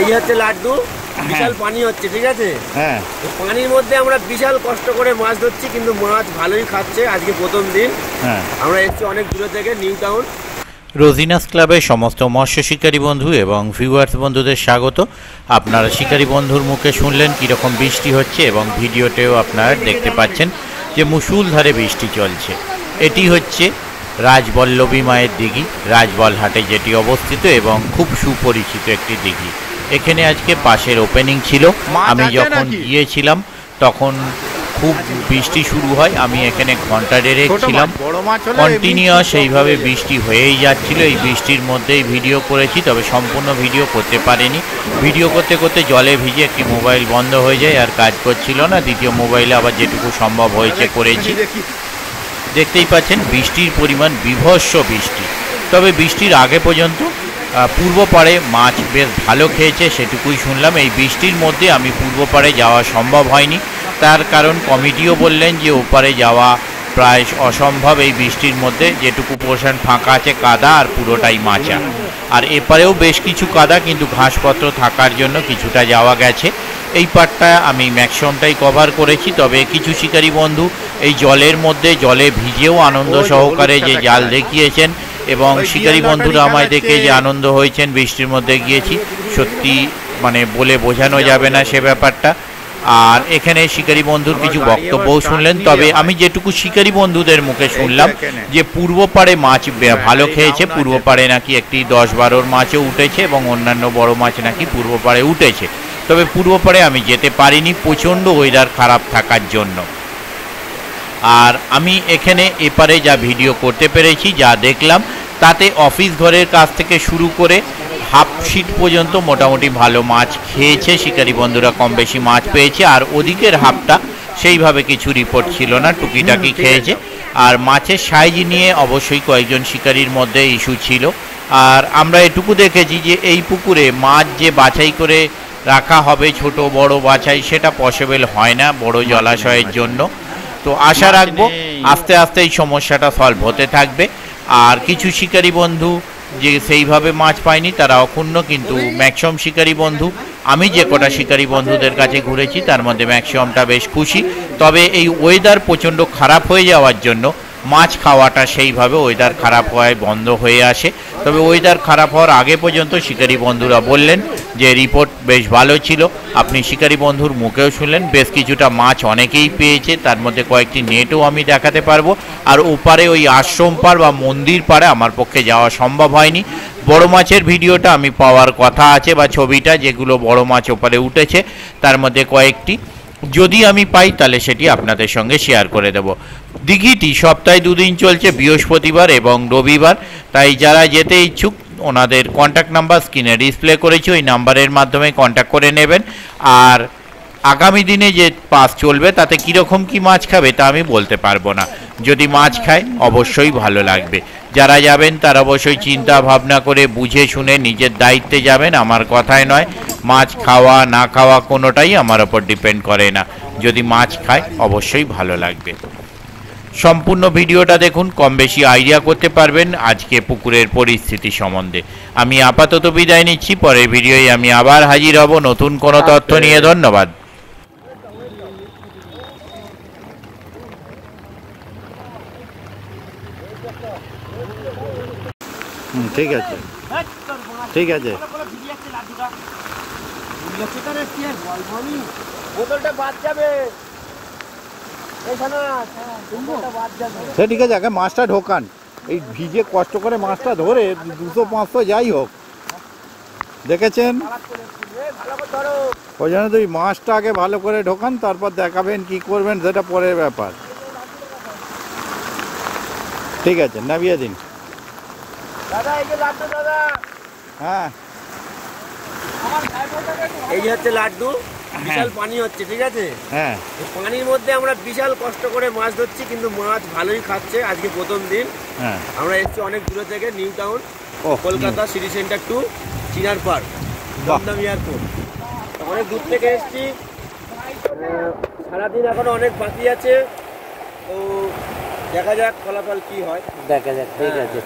এই হচ্ছে লাড্ডু, বিশাল পানি হচ্ছে, ঠিক আছে? হ্যাঁ, পানির মধ্যে আমরা বিশাল কষ্ট করে মাছ ধরছি, কিন্তু মাছ ভালোই খাচ্ছে। আজকে প্রথম দিন। হ্যাঁ, আমরা এসেছি অনেক দূরে থেকে, নিউ টাউন। রোজিনাস ক্লাবের সমস্ত মৎস্য শিকারী বন্ধু এবং ভিউয়ার্স বন্ধুদের স্বাগত। আপনারা শিকারী বন্ধুর মুখে শুনলেন কীরকম বৃষ্টি হচ্ছে এবং ভিডিওতেও আপনারা দেখতে পাচ্ছেন যে মুষলধারে বৃষ্টি চলছে। এটি হচ্ছে রাজবল্লভী মায়ের দিঘি, রাজবলহাটে যেটি অবস্থিত এবং খুব সুপরিচিত একটি দিঘি। এখানে আজকে পাশের ওপেনিং ছিল। আমি যখন গিয়েছিলাম তখন খুব বৃষ্টি শুরু হয়। আমি এখানে ঘন্টা দেড়েক ছিলাম, কন্টিনিউয়াস এইভাবে বৃষ্টি হয়েই যাচ্ছিল। এই বৃষ্টির মধ্যেই ভিডিও করেছি, তবে সম্পূর্ণ ভিডিও করতে পারিনি। ভিডিও করতে করতে জলে ভিজে একটি মোবাইল বন্ধ হয়ে যায়, আর কাজ করছিল না। দ্বিতীয় মোবাইলে আবার যেটুকু সম্ভব হয়েছে করেছি। দেখতেই পাচ্ছেন বৃষ্টির পরিমাণ বিভৎস বৃষ্টি। তবে বৃষ্টির আগে পর্যন্ত পূর্ব পাড়ে মাছ বেশ ভালো খেয়েছে, সেটুকুই শুনলাম। এই বৃষ্টির মধ্যে আমি পূর্ব পাড়ে যাওয়া সম্ভব হয়নি, তার কারণ কমিটিও বললেন যে ওপারে যাওয়া প্রায় অসম্ভব এই বৃষ্টির মধ্যে। যেটুকু পোর্শন ফাঁকা আছে কাদা, আর পুরোটাই মাচা। আর এপারেও বেশ কিছু কাদা, কিন্তু ঘাসপত্র থাকার জন্য কিছুটা যাওয়া গেছে। এই পাটটা আমি ম্যাক্সিমামটাই কভার করেছি। তবে কিছু শিকারী বন্ধু এই জলের মধ্যে জলে ভিজেও আনন্দ সহকারে যে জাল দেখিয়েছেন, এবং শিকারী বন্ধুরা আমায় দেখে যে আনন্দ হয়েছেন বৃষ্টির মধ্যে গিয়েছি, সত্যি মানে বলে বোঝানো যাবে না সে ব্যাপারটা। আর এখানে শিকারী বন্ধুর কিছু বক্তব্যও শুনলেন। তবে আমি যেটুকু শিকারী বন্ধুদের মুখে শুনলাম যে পূর্ব পাড়ে মাছ ভালো খেয়েছে, পূর্ব পাড়ে নাকি একটি 10-12 মাছও উঠেছে এবং অন্যান্য বড় মাছ নাকি পূর্ব পাড়ে উঠেছে। তবে পূর্ব পাড়ে আমি যেতে পারিনি প্রচণ্ড ওয়েদার খারাপ থাকার জন্য। আর আমি এখানে এপারে যা ভিডিও করতে পেরেছি, যা দেখলাম, তাতে অফিস ঘরের কাছ থেকে শুরু করে হাফ শিট পর্যন্ত মোটামুটি ভালো মাছ খেয়েছে শিকারী বন্ধুরা, কম বেশি মাছ পেয়েছে। আর ওদিকের হাফটা সেইভাবে কিছু রিপোর্ট ছিল না, টুকিটাকি খেয়েছে। আর মাছের সাইজ নিয়ে অবশ্যই কয়েকজন শিকারীর মধ্যে ইস্যু ছিল। আর আমরা এটুকু দেখেছি যে এই পুকুরে মাছ যে বাছাই করে রাখা হবে, ছোট বড় বাছাই, সেটা পসিবল হয় না বড় জলাশয়ের জন্য। তো আশা রাখবো আস্তে আস্তে এই সমস্যাটা সলভ হতে থাকবে। আর কিছু শিকারী বন্ধু যে সেইভাবে মাছ পায়নি তারা অক্ষুণ্ণ, কিন্তু ম্যাক্সিমাম শিকারী বন্ধু, আমি যে কটা শিকারী বন্ধুদের কাছে ঘুরেছি তার মধ্যে ম্যাক্সিমামটা বেশ খুশি। তবে এই ওয়েদার প্রচণ্ড খারাপ হয়ে যাওয়ার জন্য মাছ খাওয়াটা সেইভাবে ওয়েদার খারাপ হওয়ায় বন্ধ হয়ে আসে। তবে ওয়েদার খারাপ হওয়ার আগে পর্যন্ত শিকারী বন্ধুরা বললেন যে রিপোর্ট বেশ ভালো ছিল। আপনি শিকারী বন্ধুর মুখেও শুনলেন বেশ কিছুটা মাছ অনেকেই পেয়েছে, তার মধ্যে কয়েকটি নেটও আমি দেখাতে পারবো। আর ওপারে ওই আশ্রম পাড় বা মন্দির পাড়ে আমার পক্ষে যাওয়া সম্ভব হয়নি। বড় মাছের ভিডিওটা আমি পাওয়ার কথা আছে, বা ছবিটা যেগুলো বড় মাছ ওপারে উঠেছে তার মধ্যে কয়েকটি যদি আমি পাই তাহলে সেটি আপনাদের সঙ্গে শেয়ার করে দেব। দিঘিটি সপ্তাহে 2 দিন চলছে, বৃহস্পতিবার এবং রবিবার। তাই যারা যেতে ইচ্ছুক ওনাদের কন্ট্যাক্ট নাম্বার স্ক্রিনে ডিসপ্লে করেছি, ওই নাম্বারের মাধ্যমে কন্ট্যাক্ট করে নেবেন। আর আগামী দিনে যে পাস চলবে তাতে কীরকম কী মাছ খাবে তা আমি বলতে পারবো না। যদি মাছ খায় অবশ্যই ভালো লাগবে। যারা যাবেন তারা অবশ্যই চিন্তা ভাবনা করে বুঝে শুনে নিজের দায়িত্বে যাবেন, আমার কথায় নয়। মাছ খাওয়া না খাওয়া কোনোটাই আমার ওপর ডিপেন্ড করে না। যদি মাছ খায় অবশ্যই ভালো লাগবে। সম্পূর্ণ ভিডিওটা দেখুন, কম বেশি আইডিয়া করতে পারবেন আজকে পুকুরের পরিস্থিতি সম্বন্ধে। আমি আপাতত বিদায় নিচ্ছি, পরের ভিডিওয় আমি আবার হাজির হব নতুন কোনো তথ্য নিয়ে। ধন্যবাদ। ঠিক আছে, ঠিক আছে। সে ঠিক আছে, আগে মাছটা ঢোকান। এই ভিজে কষ্ট করে মাছটা ধরে 200-500 যাই হোক, দেখেছেন? ওই জন্য তো মাছটা আগে ভালো করে ঢোকান, তারপর দেখাবেন কি করবেন সেটা পরের ব্যাপার। ঠিক আছে, নামিয়ে দিন। হ্যাঁ, এই যে হচ্ছে লাড্ডু, বিশাল পানি হচ্ছে, ঠিক আছে? হ্যাঁ, পানির মধ্যে আমরা বিশাল কষ্ট করে মাছ ধরছি, কিন্তু মাছ ভালোই খাচ্ছে। আজকে প্রথম দিন। হ্যাঁ, আমরা এসেছি অনেক দূরে থেকে, New Town, Kolkata City Centre to Chinar park, Dumdum airport. অনেক দূর থেকে এসেছি। সারাদিন এখনো অনেক বাকি আছে, তো দেখা যাক ফলাফল কি হয়। দেখা যাক, ঠিক আছে।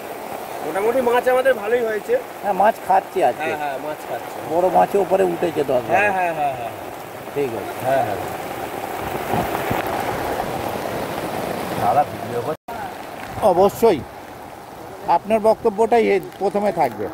মোটামুটি মাছ আমাদের ভালোই হয়েছে। হ্যাঁ মাছ খাচ্ছে আজকে। হ্যাঁ হ্যাঁ মাছ খাচ্ছে। বড় মাছের উপরে উঠেছে 10। হ্যাঁ হ্যাঁ হ্যাঁ হ্যাঁ ঠিক আছে। হ্যাঁ হ্যাঁ দাদা ভিডিও করছে। অবশ্যই আপনার বক্তব্যটাই প্রথমে থাকবে।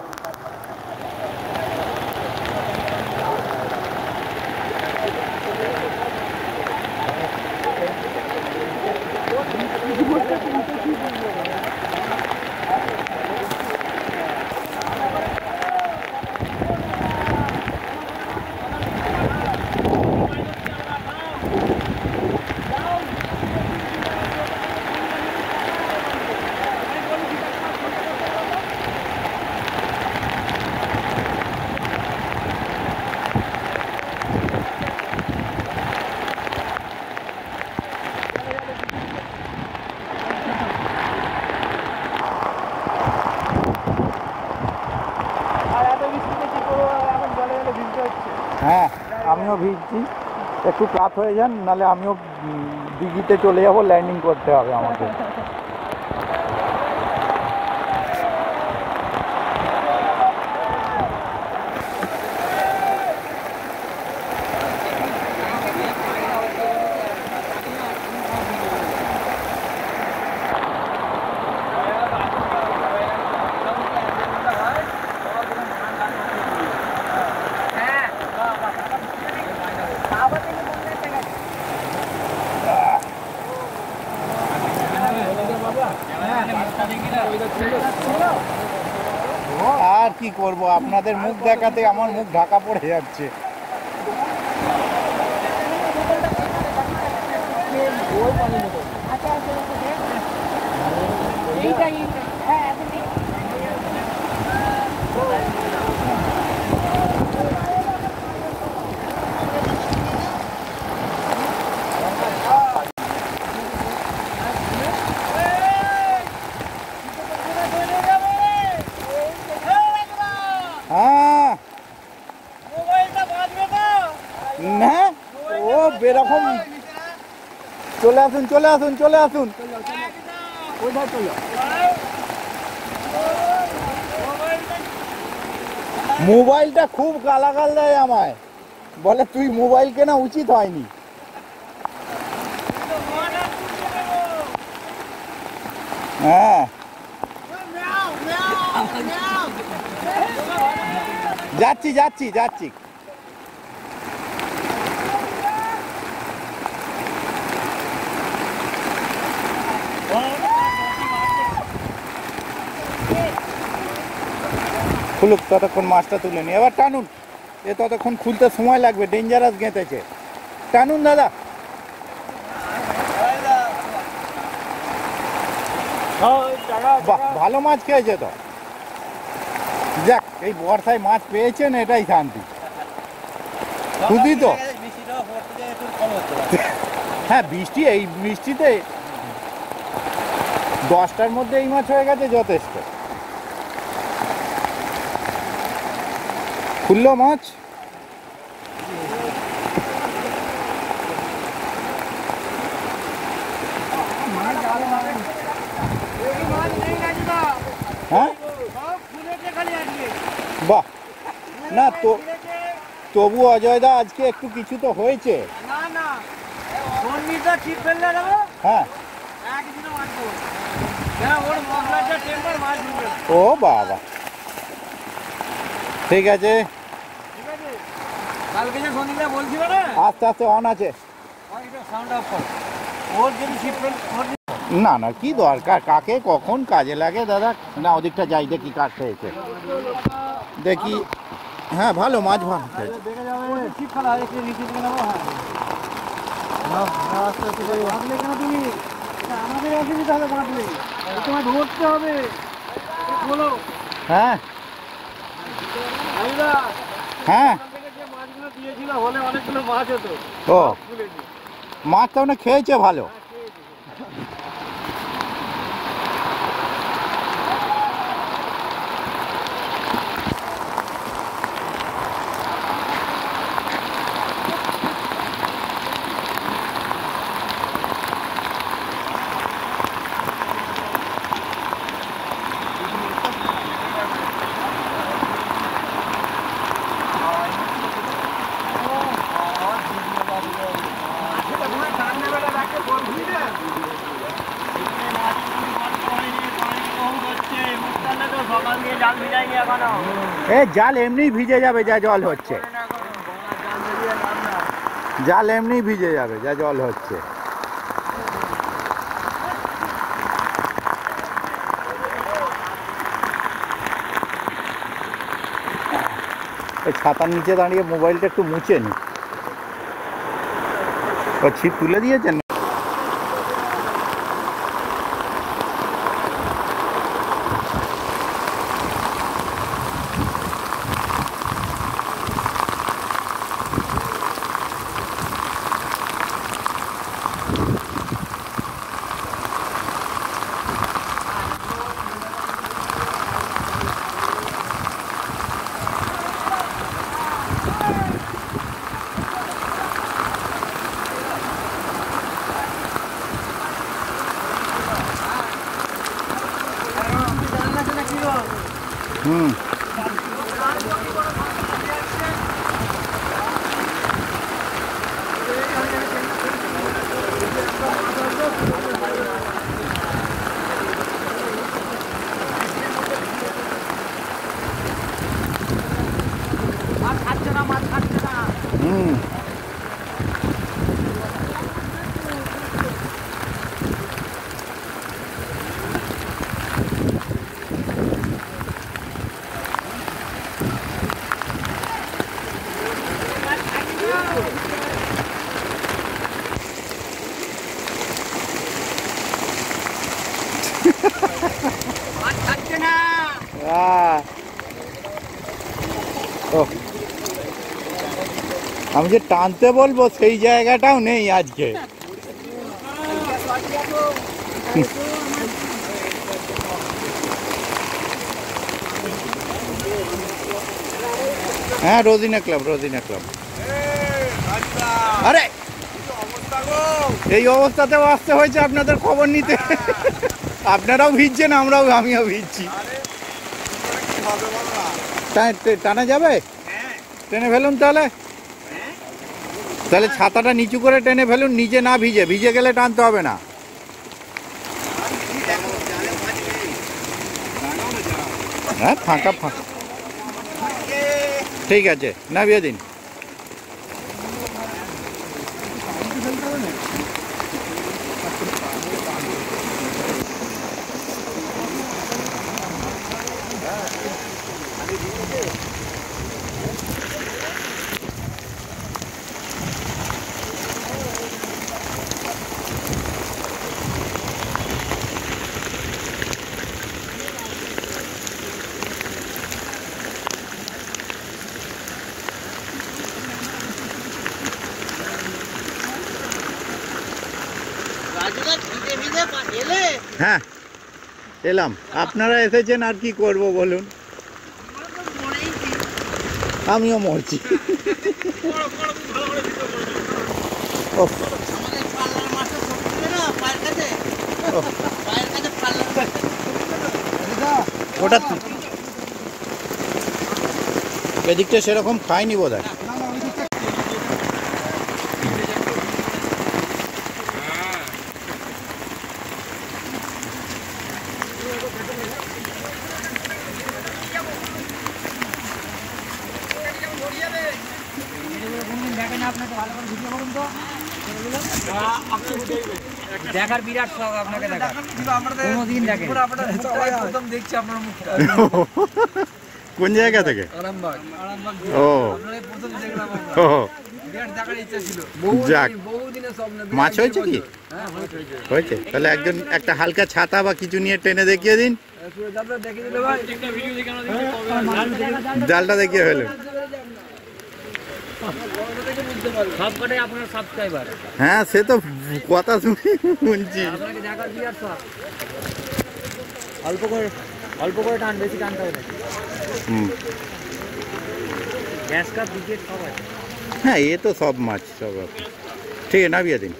হ্যাঁ আমিও ভিজছি, একটু কাত হয়ে যান, নাহলে আমিও দিঘিতে চলে যাব, ল্যান্ডিং করতে হবে আমাকে। আর কি করব, আপনাদের মুখ দেখাতে আমার মুখ ঢাকা পড়ে যাচ্ছে। হ্যাঁ না ও বেরকম, চলে আসুন চলে আসুন চলে আসুন। মোবাইলটা খুব গালাগাল দেয় আমায়, বলে তুই মোবাইল কেনা উচিত হয়নি। হ্যাঁ যাচ্ছি যাচ্ছি যাচ্ছি। খুলুক, ততক্ষণ মাছটা তুলে নি, এবার টানুন। এ ততক্ষণ খুলতে সময় লাগবে, ডেঞ্জারাস গেঁথেছে। টানুন দাদা। বাহ, ভালো মাছ খেয়েছে তো। যাক, এই বর্ষায় মাছ পেয়েছেন, এটাই শান্তি। শুধুই তো হ্যাঁ বৃষ্টি, এই বৃষ্টিতে 10টার মধ্যে এই মাছ হয়ে গেছে যথেষ্ট। খুললো মাছ। হ্যাঁ বাহ, না তো তবু অজয়দা আজকে একটু কিছু তো হয়েছে। হ্যাঁ ও বাবা, ঠিক আছে আস্তে আস্তে অন আছে। না না কি দরকার, কাকে কখন কাজে লাগে দাদা। না ওদিকটা যাই দেখি কাঠ খেয়েছে দেখি। হ্যাঁ ভালো মাছ, ভালো খেয়েছে। আমাদের অসুবিধা হবে, বাঁধলে তোমায় ধরতে হবে। হ্যাঁ হ্যাঁ মাছগুলো দিয়েছিল হলে অনেকগুলো মাছ হতো। ও মাছ তো অনেক খেয়েছে ভালো। এ জাল এমনি ভিজে যাবে যা জল হচ্ছে, জাল এমনি ভিজে যাবে যা জল হচ্ছে। ওই ছাতার নিচে দাঁড়িয়ে মোবাইলটা একটু মুছে নি। ও ছিপ তুলে দিয়েছেন? হুম। হুম। আমি যে টানতে বলবো সেই জায়গাটাও নেই আজকে। হ্যাঁ, রোজিনা ক্লাব, রোজিনা ক্লাব। আরে এই অবস্থাতেও আসতে হয়েছে আপনাদের খবর নিতে। আপনারাও ভিজছেন, আমিও ভিজছি। টানা যাবে? টেনে ফেলুন তাহলে। তাহলে ছাতাটা নিচু করে টেনে ফেলুন, নিচে না ভিজে, ভিজে গেলে টানতে হবে না। হ্যাঁ, ফাঁকা ফাঁকা। ঠিক আছে, নামিয়ে দিন। হ্যাঁ, এলাম। আপনারা এসেছেন, আর কি করব বলুন। আমিও মরছি। ওটা এদিকটা সেরকম খায়নি বোধহয়। দেখার বিরাট শখ আপনাকে দেখার, কোনোদিন দেখেন। প্রথম দেখছি আপনার মুখটা। কোন জায়গা থেকে? আরামবাগ। ও, আপনাকে প্রথম দেখলাম। ও, বিরাট দেখার ইচ্ছা ছিল। যাক। বহুদিনের স্বপ্ন। মাছ হয়েছে কি? হ্যাঁ, হয়েছে। তাহলে একজন একটা হালকা ছাতা বা কিছু নিয়ে টেনে দেখিয়ে দিন। দেখে দিলে ভাই, জালটা দেখিয়ে ফেলুন। সবকটাই আপনার সাবস্ক্রাইবার। হ্যাঁ, সে তো কথা শুনছি। আপনাকে দেখার বিরাট শখ। অল্প করে টান, বেশি টানতে হবে। গ্যাস কাপ, বিকেট সব আছে। হ্যাঁ, এ তো সব মাছ সব আছে। ঠিক আছে, নামিয়ে দিন।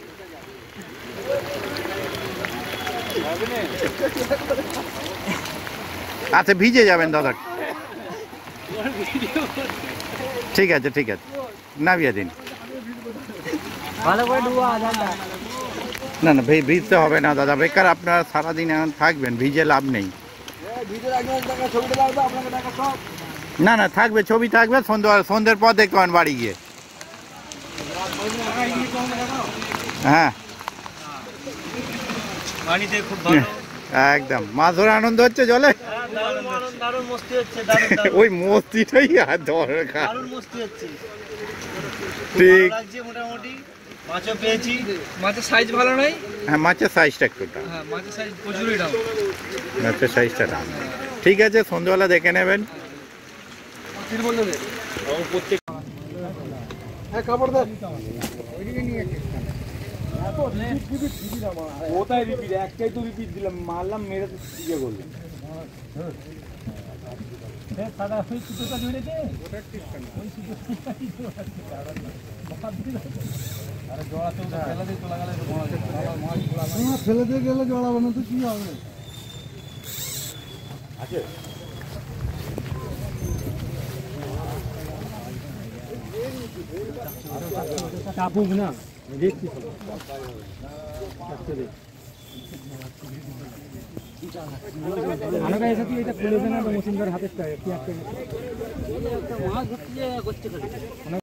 আচ্ছা, ভিজে যাবেন দাদা। ঠিক আছে, ঠিক আছে, নামিয়ে দিন। ভালো করে ডুবা। না না, ভিজতে হবে না দাদা, বেকার আপনারা সারাদিন এখন থাকবেন, ভিজে লাভ নেই। না না থাকবে, ছবি থাকবে, সন্ধ্যের পর দেখতে পাবেন বাড়ি গিয়ে। হ্যাঁ পানিতে খুব ভালো, একদম মাছ ধরে আনন্দ হচ্ছে জলে। দারুণ মস্তি হচ্ছে, ওই মস্তিটাই আর দরকার। দারুণ মস্তি হচ্ছে, ঠিক লাগছে মোটামুটি। মাছও পেয়েছি, মাছের সাইজ ভালো নয়। হ্যাঁ মাছের সাইজটা একটু ডাউন, হ্যাঁ মাছের সাইজ প্রচুরই ডাউন। মাছের সাইজটা ডাউন। ঠিক আছে, সন্ধ্যেবেলা দেখে নেবেন। কোথায় রিপিট? একটাই তো রিপিট দিলাম, মারলাম, মেরে তো ইয়ে করলাম। ফেলে দিয়ে গেলে জড়াবো না তো কি হবে? চাপুক না, দেখছি আমার কাছে তুই এটা খুলে দে না, মসিনদার হাতের কি একটা